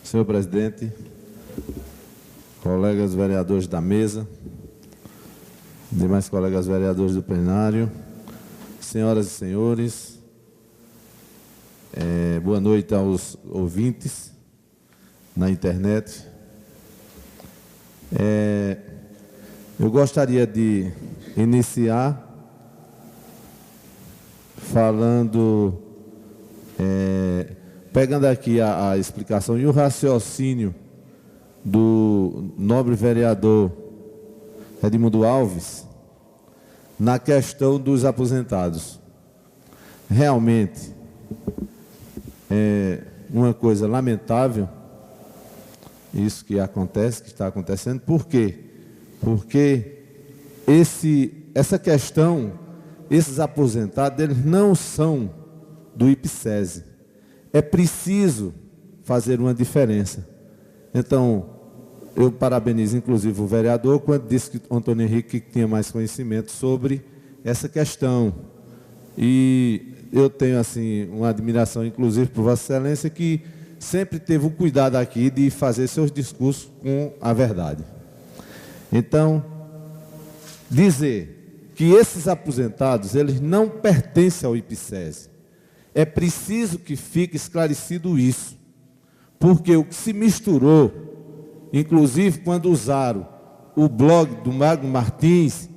Senhor presidente, colegas vereadores da mesa, demais colegas vereadores do plenário, senhoras e senhores, boa noite aos ouvintes na internet. Eu gostaria de iniciar falando, pegando aqui a explicação e o raciocínio do nobre vereador Edmundo Alves na questão dos aposentados. Realmente é uma coisa lamentável isso que acontece, que está acontecendo. Por quê? Porque essa questão, esses aposentados, eles não são do IPSES. É preciso fazer uma diferença. Então, eu parabenizo, inclusive, o vereador, quando disse que o Antônio Henrique tinha mais conhecimento sobre essa questão. E eu tenho, assim, uma admiração, inclusive, por Vossa Excelência, que sempre teve o cuidado aqui de fazer seus discursos com a verdade. Então, dizer que esses aposentados, eles não pertencem ao IPSES. É preciso que fique esclarecido isso, porque o que se misturou, inclusive quando usaram o blog do Magno Martins,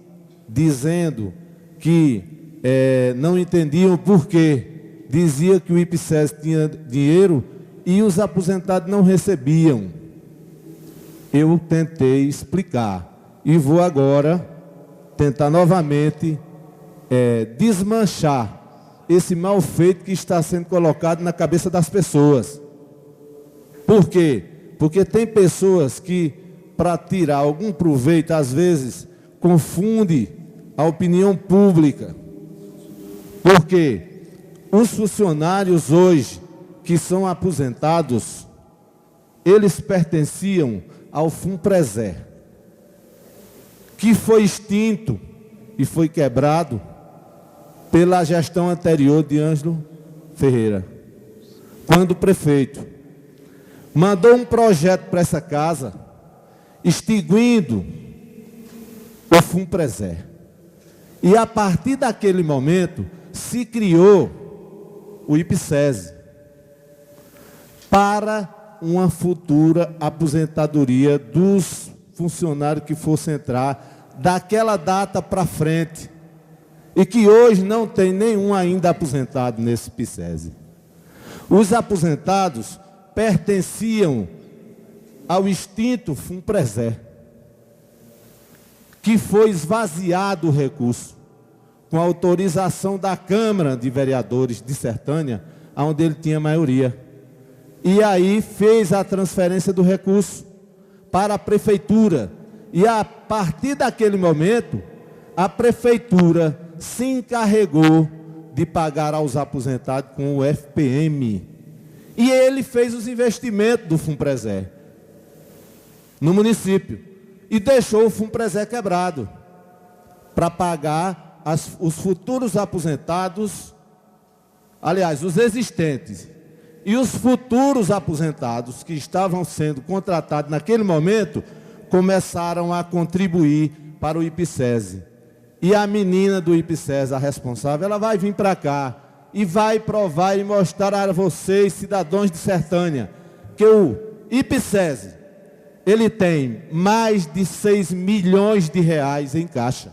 dizendo que não entendiam por quê, dizia que o IPSES tinha dinheiro e os aposentados não recebiam. Eu tentei explicar e vou agora tentar novamente desmanchar esse mal feito que está sendo colocado na cabeça das pessoas. Por quê? Porque tem pessoas que, para tirar algum proveito, às vezes, confunde a opinião pública. Porque os funcionários hoje, que são aposentados, eles pertenciam ao Funpreser, que foi extinto e foi quebrado pela gestão anterior de Ângelo Ferreira, quando o prefeito mandou um projeto para essa casa, extinguindo o Funpreser. E a partir daquele momento, se criou o IPSES, para uma futura aposentadoria dos funcionários que fossem entrar daquela data para frente, e que hoje não tem nenhum ainda aposentado nesse IPSES. Os aposentados pertenciam ao extinto Funpreser, que foi esvaziado o recurso, com a autorização da Câmara de Vereadores de Sertânia, onde ele tinha maioria. E aí fez a transferência do recurso para a Prefeitura. E a partir daquele momento, a Prefeitura se encarregou de pagar aos aposentados com o FPM. E ele fez os investimentos do Funpreser no município. E deixou o Funpreser quebrado para pagar os futuros aposentados, aliás, os existentes. E os futuros aposentados que estavam sendo contratados naquele momento começaram a contribuir para o IPSES. E a menina do IPSES, a responsável, ela vai vir para cá e vai provar e mostrar a vocês, cidadãos de Sertânia, que o IPSES, ele tem mais de 6 milhões de reais em caixa.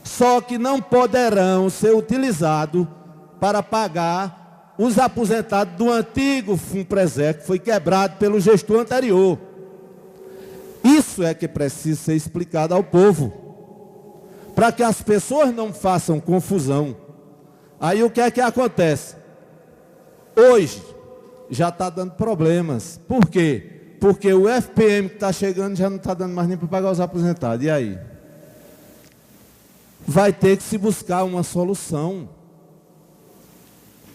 Só que não poderão ser utilizados para pagar os aposentados do antigo Funpreser, que foi quebrado pelo gestor anterior. Isso é que precisa ser explicado ao povo, para que as pessoas não façam confusão. Aí o que é que acontece? Hoje já está dando problemas. Por quê? Porque o FPM que está chegando já não está dando mais nem para pagar os aposentados. E aí? Vai ter que se buscar uma solução.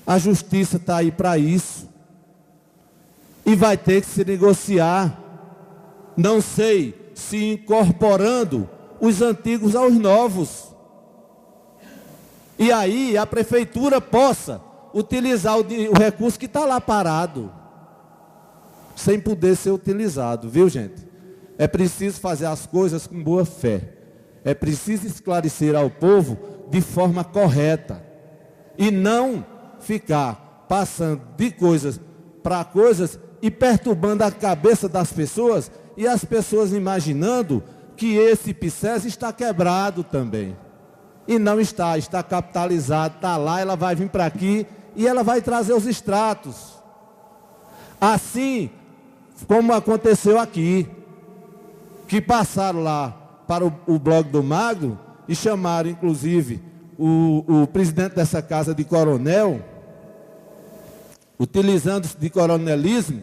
A justiça está aí para isso. E vai ter que se negociar. Não sei se incorporando os antigos aos novos. E aí a prefeitura possa utilizar o recurso que está lá parado. sem poder ser utilizado, viu, gente? É preciso fazer as coisas com boa fé. É preciso esclarecer ao povo de forma correta. E não ficar passando de coisas para coisas e perturbando a cabeça das pessoas e as pessoas imaginando que esse PSES está quebrado também. E não está, está capitalizado, está lá, ela vai vir para aqui e ela vai trazer os extratos. Assim como aconteceu aqui, que passaram lá para o blog do Magno e chamaram inclusive o presidente dessa casa de coronel, utilizando-se de coronelismo,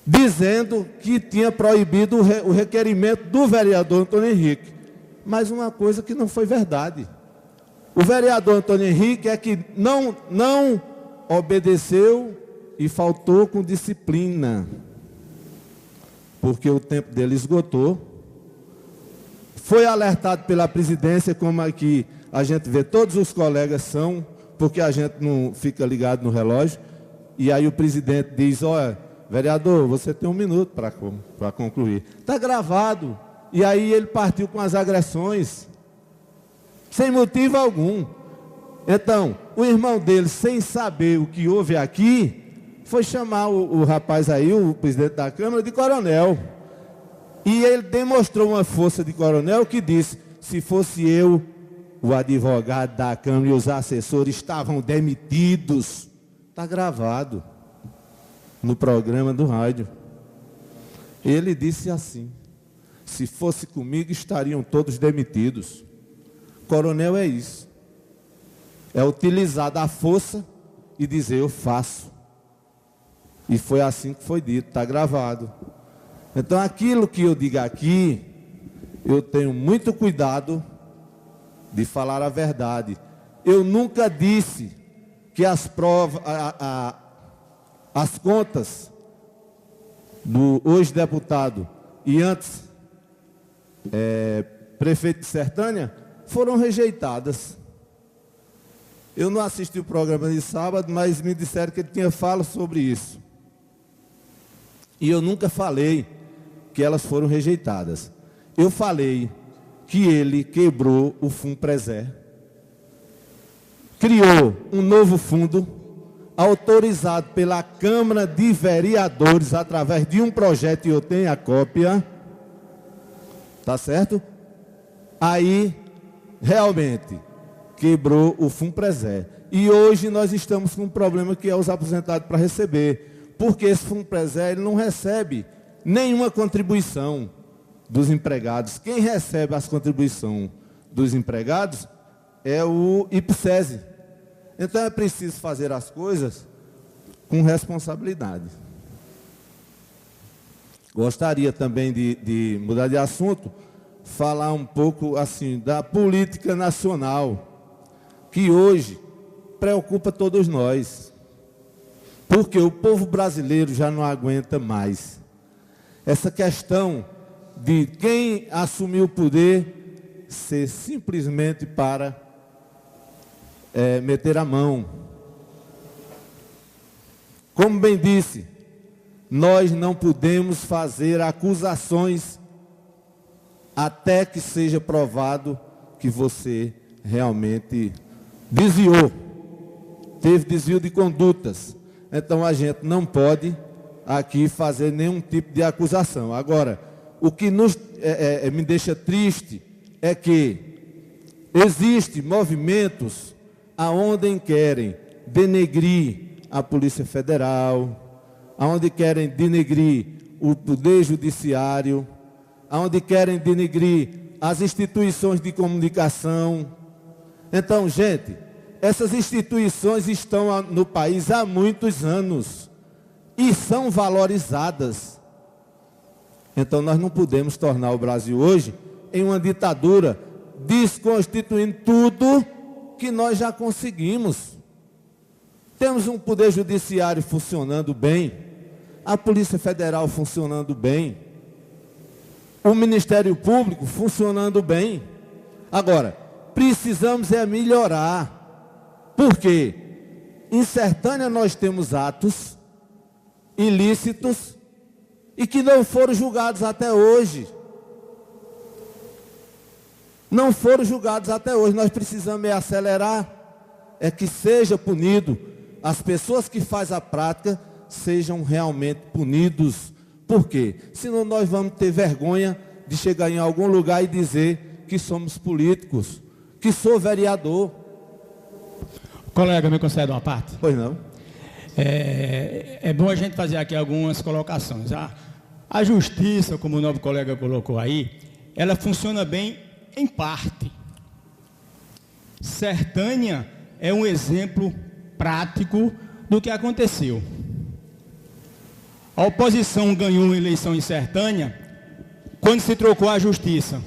dizendo que tinha proibido o requerimento do vereador Antônio Henrique. Mas uma coisa que não foi verdade. O vereador Antônio Henrique é que não obedeceu e faltou com disciplina, porque o tempo dele esgotou. Foi alertado pela presidência, como aqui a gente vê, todos os colegas são, porque a gente não fica ligado no relógio, e aí o presidente diz, olha, vereador, você tem 1 minuto para concluir. Está gravado. E aí ele partiu com as agressões, sem motivo algum. Então, o irmão dele, sem saber o que houve aqui, foi chamar o rapaz aí, o presidente da Câmara, de coronel. E ele demonstrou uma força de coronel que disse, se fosse eu, o advogado da Câmara e os assessores estavam demitidos. Está gravado no programa do rádio. Ele disse assim, se fosse comigo, estariam todos demitidos. Coronel é isso. É utilizar da força e dizer, eu faço. E foi assim que foi dito, está gravado. Então, aquilo que eu digo aqui, eu tenho muito cuidado de falar a verdade. Eu nunca disse que as provas, as contas do hoje deputado e antes prefeito de Sertânia foram rejeitadas. Eu não assisti o programa de sábado, mas me disseram que ele tinha fala sobre isso. E eu nunca falei que elas foram rejeitadas. Eu falei que ele quebrou o Funpresé, criou um novo fundo, autorizado pela Câmara de Vereadores, através de um projeto, e eu tenho a cópia, tá certo? Aí, realmente, quebrou o Funpresé. E hoje nós estamos com um problema que é os aposentados para receber, porque esse Funpresé ele não recebe nenhuma contribuição dos empregados. Quem recebe as contribuições dos empregados é o IPSES. Então é preciso fazer as coisas com responsabilidade. Gostaria também de mudar de assunto, falar um pouco assim da política nacional, que hoje preocupa todos nós, porque o povo brasileiro já não aguenta mais essa questão de quem assumiu o poder ser simplesmente para meter a mão. Como bem disse, nós não podemos fazer acusações até que seja provado que você realmente desviou, teve desvio de condutas. Então a gente não pode aqui fazer nenhum tipo de acusação. Agora, o que me deixa triste é que existem movimentos aonde querem denegrir a Polícia Federal, aonde querem denegrir o Poder Judiciário, aonde querem denegrir as instituições de comunicação. Então, gente, essas instituições estão no país há muitos anos e são valorizadas. Então, nós não podemos tornar o Brasil hoje em uma ditadura, desconstituindo tudo que nós já conseguimos. Temos um Poder Judiciário funcionando bem, a Polícia Federal funcionando bem, o Ministério Público funcionando bem. Agora, precisamos melhorar. Por quê? Em Sertânia nós temos atos ilícitos e que não foram julgados até hoje. Não foram julgados até hoje. Nós precisamos acelerar, que seja punido. As pessoas que fazem a prática sejam realmente punidos. Por quê? Senão nós vamos ter vergonha de chegar em algum lugar e dizer que somos políticos, que sou vereador. Colega, me concede uma parte? Pois não. É bom a gente fazer aqui algumas colocações. A justiça, como o novo colega colocou aí, ela funciona bem em parte. Sertânia é um exemplo prático do que aconteceu. A oposição ganhou uma eleição em Sertânia quando se trocou a justiça.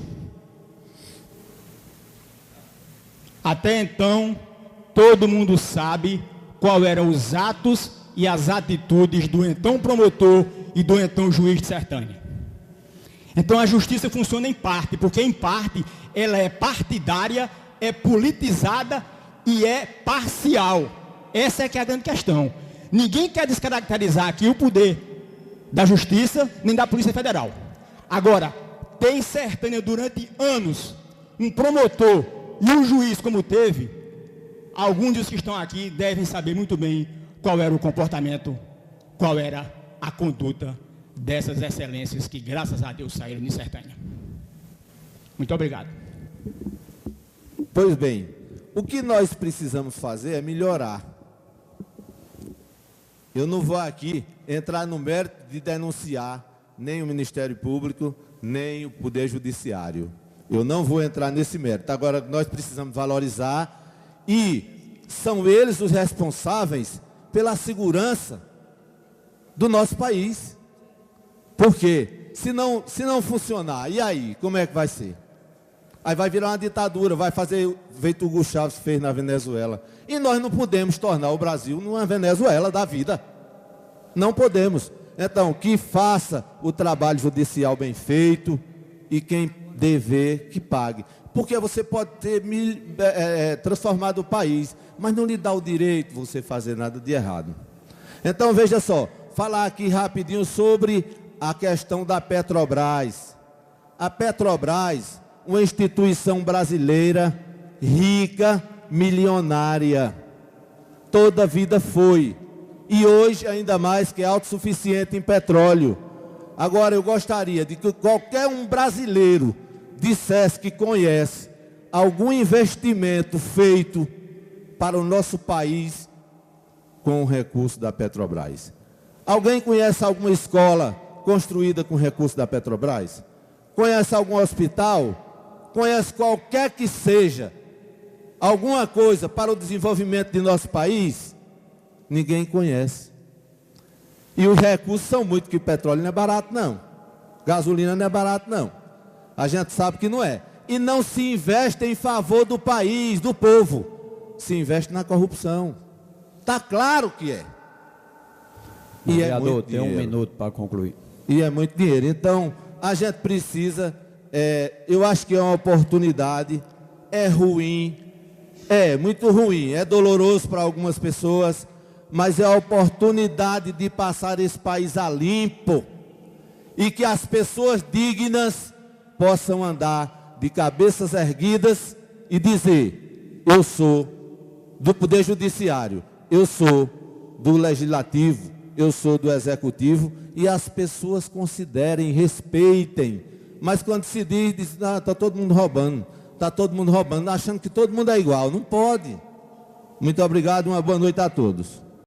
Até então, todo mundo sabe quais eram os atos e as atitudes do então promotor e do então juiz de Sertânia. Então a justiça funciona em parte, porque em parte ela é partidária, é politizada e é parcial. Essa é que é a grande questão. Ninguém quer descaracterizar aqui o poder da justiça nem da Polícia Federal. Agora, tem Sertânia durante anos um promotor e um juiz como teve, alguns dos que estão aqui devem saber muito bem qual era o comportamento, qual era a conduta dessas excelências que, graças a Deus, saíram de Sertânia. Muito obrigado. Pois bem, o que nós precisamos fazer é melhorar. Eu não vou aqui entrar no mérito de denunciar nem o Ministério Público, nem o Poder Judiciário. Eu não vou entrar nesse mérito. Agora, nós precisamos valorizar e são eles os responsáveis pela segurança do nosso país. Porque se não funcionar, e aí, como é que vai ser? Aí vai virar uma ditadura, vai fazer feito o Hugo Chávez fez na Venezuela. E nós não podemos tornar o Brasil numa Venezuela da vida. Não podemos. Então, que faça o trabalho judicial bem feito e quem dever, que pague. Porque você pode ter transformado o país, mas não lhe dá o direito de você fazer nada de errado. Então, veja só, falar aqui rapidinho sobre a questão da Petrobras. A Petrobras, uma instituição brasileira, rica, milionária. Toda a vida foi. E hoje, ainda mais, que é autossuficiente em petróleo. Agora, eu gostaria de que qualquer um brasileiro dissesse que conhece algum investimento feito para o nosso país com o recurso da Petrobras. Alguém conhece alguma escola construída com recurso da Petrobras? Conhece algum hospital? Conhece qualquer que seja alguma coisa para o desenvolvimento de nosso país? Ninguém conhece. E os recursos são muito, que petróleo não é barato não. Gasolina não é barato não. A gente sabe que não é. E não se investe em favor do país, do povo. Se investe na corrupção. Está claro que é. E vereador, tem um minuto para concluir. E é muito dinheiro. Então, a gente precisa, eu acho que é uma oportunidade, é ruim, é muito ruim, é doloroso para algumas pessoas, mas é a oportunidade de passar esse país a limpo e que as pessoas dignas possam andar de cabeças erguidas e dizer: eu sou do Poder Judiciário, eu sou do Legislativo, eu sou do Executivo, e as pessoas considerem, respeitem. Mas quando se diz está todo mundo roubando, está todo mundo roubando, achando que todo mundo é igual, não pode. Muito obrigado, uma boa noite a todos.